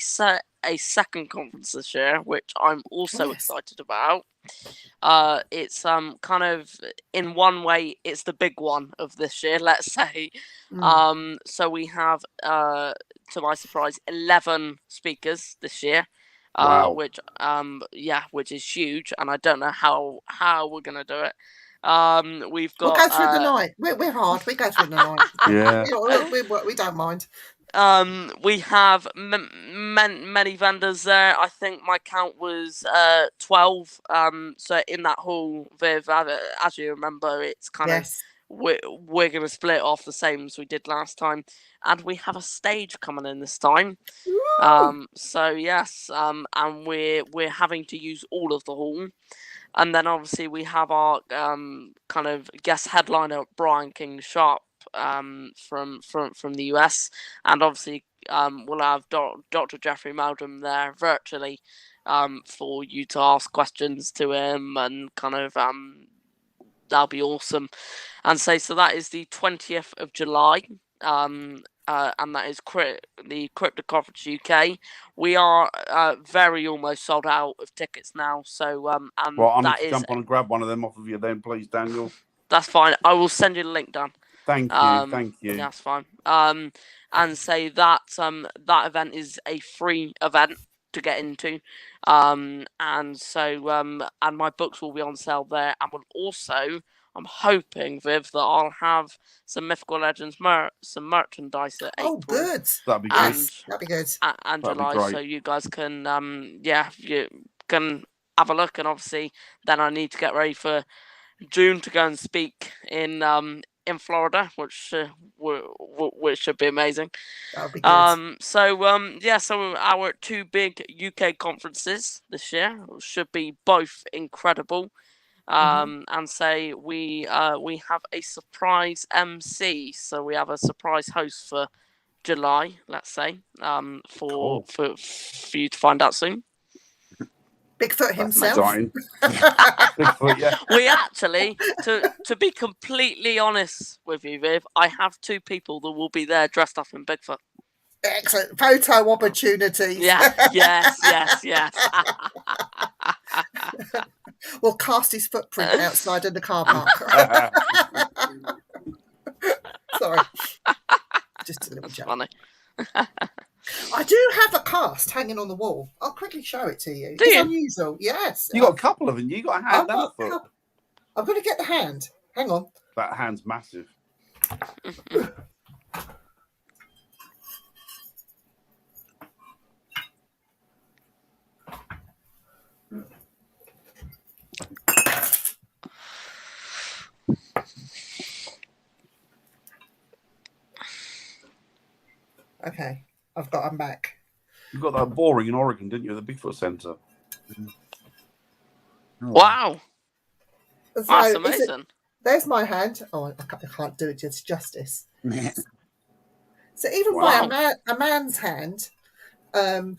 second conference this year, which I'm also excited about. It's kind of, in one way, it's the big one of this year, let's say. So we have, to my surprise, 11 speakers this year. Wow. Which is huge, and I don't know how we're gonna do it. We've got. We'll go through the night. We're hard. We go through the night. Yeah. We don't mind. We have many vendors there. I think my count was 12. So in that hall, Viv, as you remember, it's kind of we're gonna split off the same as we did last time, and we have a stage coming in this time. So yes, and we're having to use all of the hall. And then obviously we have our kind of guest headliner, Brian King Sharp, from the US, and obviously we'll have Dr. Jeffrey Meldrum there virtually, for you to ask questions to him, and kind of that'll be awesome. And so that is the 20th of July. And that is the Cryptid Conference UK. We are very almost sold out of tickets now. So well, I need to jump on and grab one of them off of you then, please, Daniel. That's fine. I will send you the link, Dan. Thank you. That's fine. And say that that event is a free event to get into. And so and my books will be on sale there, and will also, I'm hoping, Viv, that I'll have some Mythical Legends some merchandise at April. Oh, good. That'd be and, good. That'd be good. And That'd be July, great. so you guys can you can have a look. And obviously then I need to get ready for June to go and speak in Florida, which should be amazing. That'll be good. So our two big UK conferences this year should be both incredible. And say we have a surprise MC, so we have a surprise host for July, let's say, for you to find out soon. Bigfoot himself. Bigfoot, yeah. We actually, to be completely honest with you, Viv, I have two people that will be there dressed up in Bigfoot. Excellent photo opportunities. Yeah, yes. We'll cast his footprint outside in the car park. Sorry. Just a little joke. Funny. I do have a cast hanging on the wall. I'll quickly show it to you. Do you? Unusual. Yes. You got a couple of them. You got a hand and a foot. I'm going to get the hand. Hang on. That hand's massive. Okay, I'm back. You got that boring in Oregon, didn't you? The Bigfoot Center. Oh, Wow, So that's is it? amazing. There's my hand. Oh, I can't do it justice. man. So even Wow. by a man's hand, um,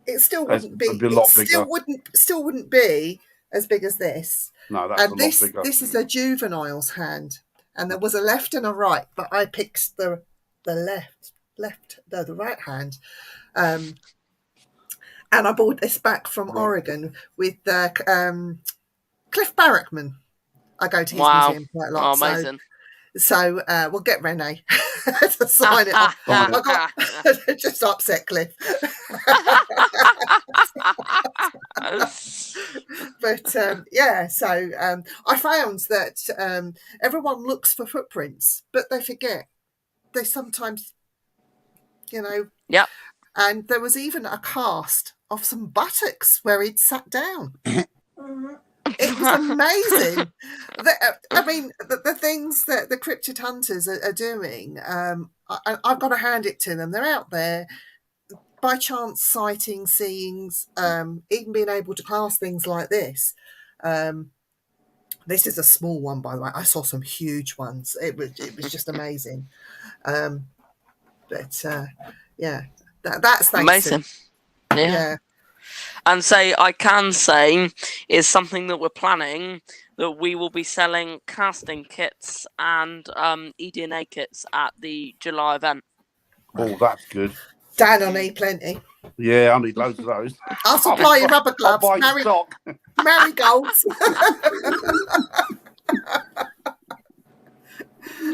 it still That's wouldn't a be. lot bigger. Still wouldn't be as big as this. No, that's And a lot bigger. this is a juvenile's hand, and there was a left and a right, but I picked the the right hand. And I bought this back from Right. Oregon with Cliff Barrackman. I go to his Wow, museum quite a lot. amazing. So we'll get Renee to sign it off. Sign I got just upset Cliff. But yeah, so I found that everyone looks for footprints, but they forget. They sometimes, Yep. And there was even a cast of some buttocks where he'd sat down. It was amazing. I mean, the things that the cryptid hunters are doing, I've got to hand it to them. They're out there by chance sighting, seeing, even being able to class things like this. This is a small one, by the way. I saw some huge ones. It was just amazing. But yeah, that's thanks amazing. to, Yeah. And I can say is something that we're planning, that we will be selling casting kits and eDNA kits at the July event. Oh, that's good. Dan will need plenty. Yeah, I need loads of those. I'll supply you rubber I'll gloves, buy you stock. marigolds.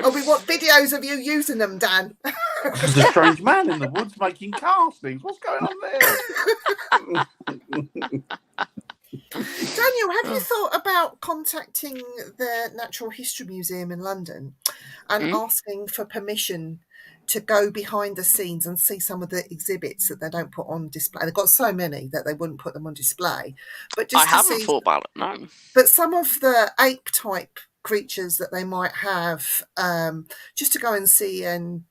Oh, we want videos of you using them, Dan. There's a strange man in the woods making castings. What's going on there? Daniel, have you thought about contacting the Natural History Museum in London and asking for permission to go behind the scenes and see some of the exhibits that they don't put on display? They've got so many that they wouldn't put them on display. But just I haven't thought about it, no. But some of the ape type creatures that they might have, just to go and see and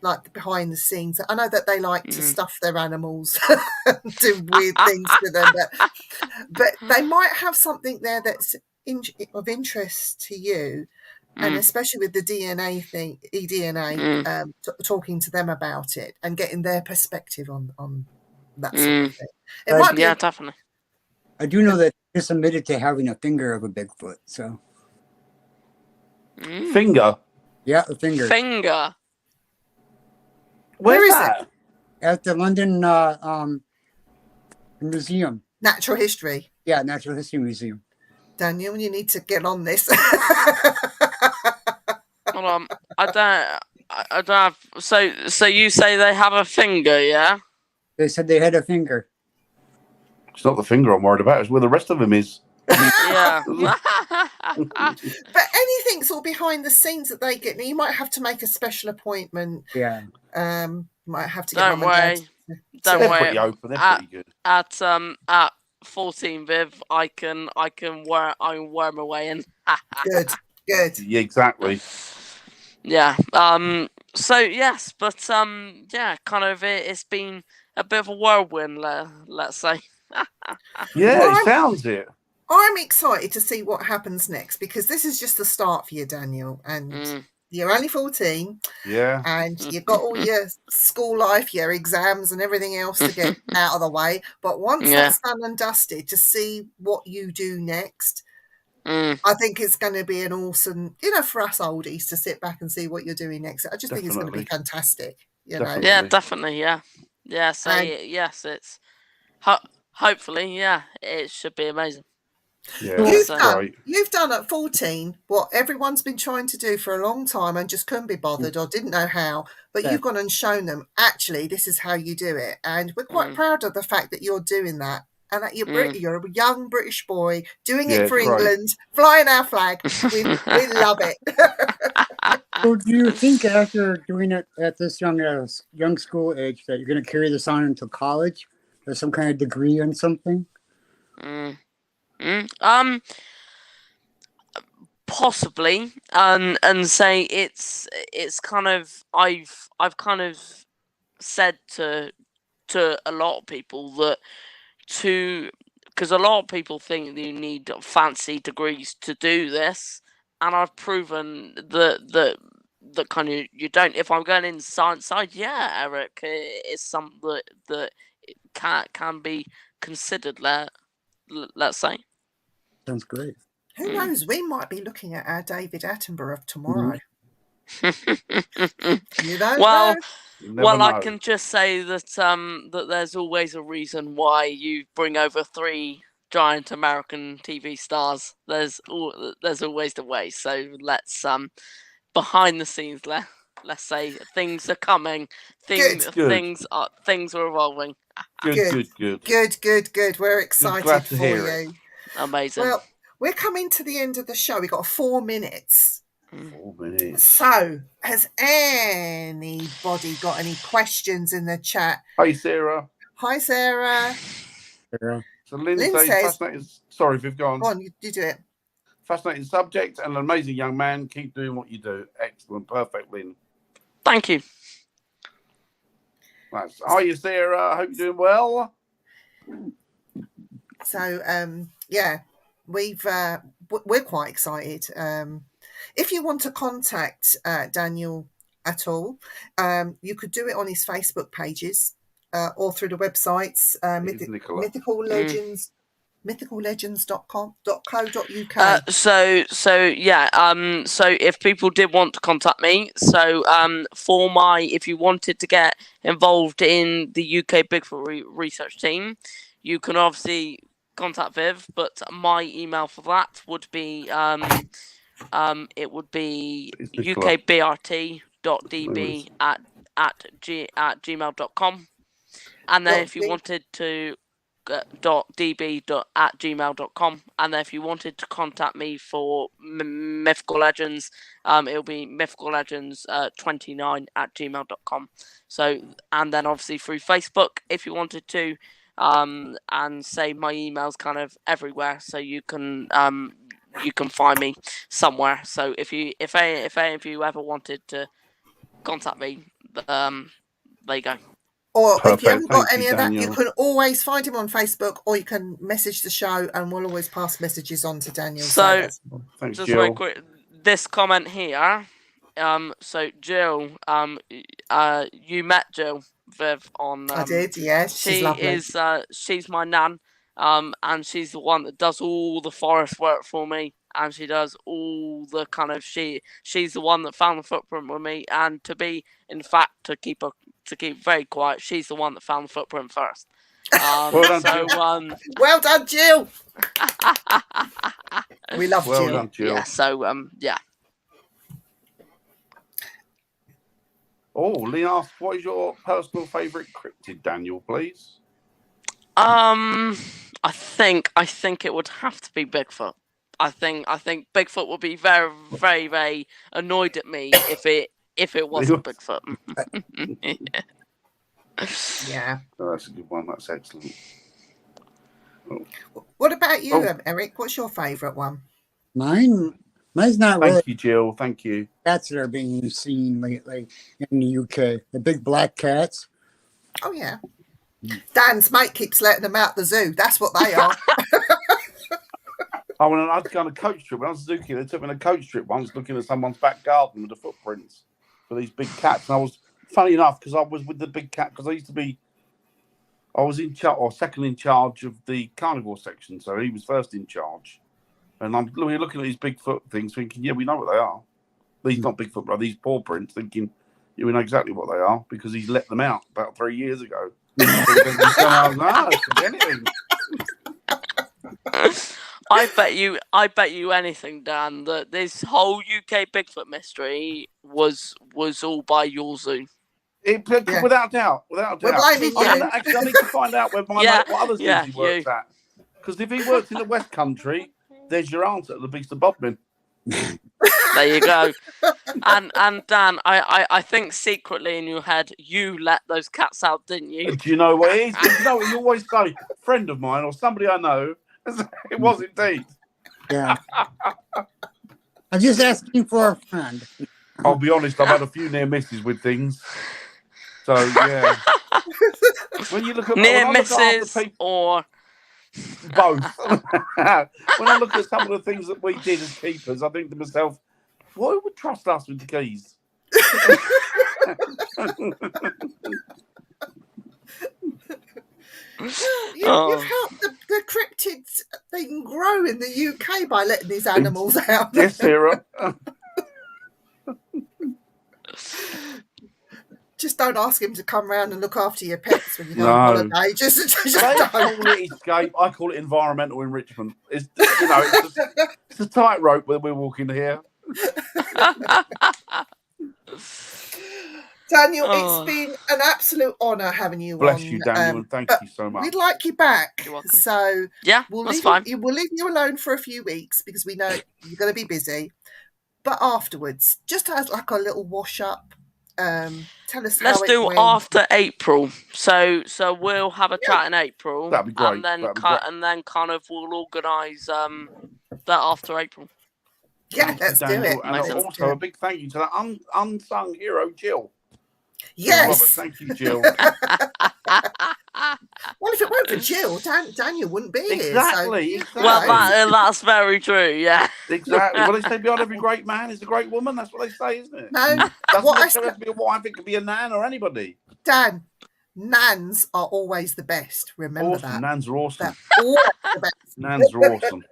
like behind the scenes. I know that they like to stuff their animals and do weird things to them, but they might have something there that's of interest to you, and especially with the DNA thing, eDNA, talking to them about it and getting their perspective on that sort of thing. It might be definitely. I do know that it's admitted to having a finger of a Bigfoot. So Finger? Yeah, a finger. Finger. Where is that? It? At the London Museum. Natural History. Yeah, Natural History Museum. Daniel, you need to get on this. Hold on. I don't have. So you say they have a finger, yeah? They said they had a finger. It's not the finger I'm worried about. It's where the rest of him is. Yeah. But anything sort of behind the scenes that they get, you might have to make a special appointment. Yeah. Might have to get Don't worry. Don't They're worry. pretty open. They're pretty good. At 14 Viv, I can worm my way in. Good. Yeah, exactly. Yeah. So yes, but yeah, kind of it's been a bit of a whirlwind, let's say. Yeah, Well, it sounds it. I'm excited to see what happens next, because this is just the start for you, Daniel, and you're only 14. Yeah. And you've got all your school life, your exams and everything else to get out of the way. But once that's done and dusted, to see what you do next, I think it's going to be an awesome, for us oldies to sit back and see what you're doing next. I just think it's going to be fantastic. Definitely. Yeah, definitely. Yeah. Yeah. So yes, it's hopefully, yeah, it should be amazing. Yeah, you've done at 14 what everyone's been trying to do for a long time and just couldn't be bothered or didn't know how, but you've gone and shown them, actually, this is how you do it. And we're quite proud of the fact that you're doing that, and that you're a young British boy doing it for England, flying our flag. We love it. So do you think after doing it at this young school age that you're going to carry this on into college or some kind of degree on something? Possibly, and say it's kind of I've kind of said to a lot of people that because a lot of people think that you need fancy degrees to do this, and I've proven that kind of you don't. If I'm going in the science side, yeah, Eric, it's something that can be considered. Let's say. Sounds great. Who knows? We might be looking at our David Attenborough of tomorrow. You don't Well, know. You never well, I know. can just say that that there's always a reason why you bring over 3 giant American TV stars. There's always a way. So let's behind the scenes, let's say things are coming. Good. Things are evolving. Good. Good. We're excited Glad to for hear it. you. Amazing. Well, we're coming to the end of the show. We've got 4 minutes. 4 minutes. So, has anybody got any questions in the chat? Hey, Sarah. Hi, Sarah. Sarah. So Lynn Lynn says, says- fascinating. Sorry, Viv, go on. Go on, you do it. Fascinating subject and an amazing young man. Keep doing what you do. Excellent. Perfect, Lynn. Thank you. Hiya, Sarah. I hope you're doing well. So, yeah, we're quite excited. If you want to contact Daniel at all, you could do it on his Facebook pages or through the websites Mythical Legends, mythicallegends.co.uk. So if people did want to contact me, if you wanted to get involved in the UK Bigfoot research team, you can obviously contact Viv, but my email for that would be it would be ukbrt.db@gmail.com, and then if you wanted to .db@gmail.com, and then if you wanted to contact me for Mythical Legends, it'll be mythicallegends29@gmail.com. So, and then obviously through Facebook if you wanted to, and say my email's kind of everywhere, so you can find me somewhere. So if any of you ever wanted to contact me, there you go. Or Perfect. if you haven't got Thank any you, of that, Daniel. you can always find him on Facebook, or you can message the show, and we'll always pass messages on to Daniel. So Thanks, just Jill. very quick, this comment here. So Jill, you met Jill, Viv, on. I did, yes. She's lovely. She's my nan, and she's the one that does all the forest work for me, and she does all the kind of she's the one that found the footprint with me, and to keep very quiet, she's the one that found the footprint first. Well done, Jill. Well done, Jill. We love Well Jill. done, Jill. Yeah. So yeah. Oh, Lee asked, what is your personal favourite cryptid, Daniel, please? I think it would have to be Bigfoot. I think Bigfoot would be very, very, very annoyed at me if it wasn't Bigfoot. Yeah. Oh, that's a good one. That's excellent. Oh. What about you, Eric? What's your favourite one? Mine's not really. Thank you, Jill. Thank you. Cats that are being seen lately in the UK. The big black cats. Oh, yeah. Dan's mate keeps letting them out the zoo. That's what they are. I went on a coach trip. When I was a zookeeper, they took me on a coach trip once looking at someone's back garden with the footprints for these big cats. And I was, funny enough, because I was with the big cat, because I was in charge, or second in charge of the carnivore section. So he was first in charge. And I'm looking at these Bigfoot things, thinking, yeah, we know what they are. These not Bigfoot, but these paw prints, thinking, yeah, we know exactly what they are because he's let them out about 3 years ago. Anything. I bet you anything, Dan, that this whole UK Bigfoot mystery was all by your zoo. Without doubt. We're blaming you. I need to find out what other zoos he works at. Because if he worked in the West Country, there's your answer, the beast of Bodmin. There you go. And Dan, I think secretly in your head you let those cats out, didn't you? Do you know what it is? You know what you always say, friend of mine or somebody I know. It was indeed. Yeah. I'm just asking for a friend. I'll be honest, I've had a few near misses with things. So yeah, when you look at Near when I look after misses people, or both. When I look at some of the things that we did as keepers, I think to myself, why would trust us with the keys? Well, you've Oh. helped the cryptids. They can grow in the UK by letting these animals out. Yes, Hera. Just don't ask him to come round and look after your pets when you go No. on holiday. Just They don't. call it escape. I call it environmental enrichment. It's it's a tightrope that we're walking here. Daniel, Oh. it's been an absolute honour having you Bless on. you, Daniel, and thank but you so much. we'd like you back. You're welcome. So Yeah, that's fine. We'll leave you alone for a few weeks because we know you're going to be busy. But afterwards, just as like a little wash up, tell us Let's how it do went. after April. So we'll have a chat in April. That'd be great. And then That'd be great. and then kind of we'll organise that after April. Yeah, Thank you, let's do Daniel. it. And Let's also do a it. big thank you to that unsung hero, Jill. Yes. Robert, thank you, Jill. Well, if it weren't for Jill, Daniel wouldn't be Exactly, here. So, exactly. Well, that's very true. Yeah. Exactly. Well, they say behind every great man is a great woman. That's what they say, isn't it? No, Doesn't what I necessarily have to be a wife. It could be a nan or anybody. Dan, nans are always the best. Remember Awesome. that. Nans are awesome. They're always the best. Nans are awesome.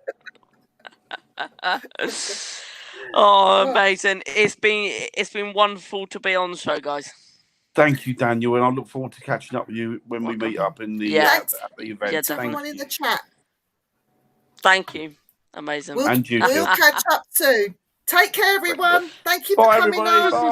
Oh, amazing! It's been wonderful to be on the show, guys. Thank you, Daniel, and I look forward to catching up with you when we meet up in the Yeah. at the event. Yeah, Thanks Thank everyone you. in the chat. Thank you. Amazing. We'll And you, Jill. catch up soon. Take care, everyone. Thank you for Bye, coming everybody. on. Bye.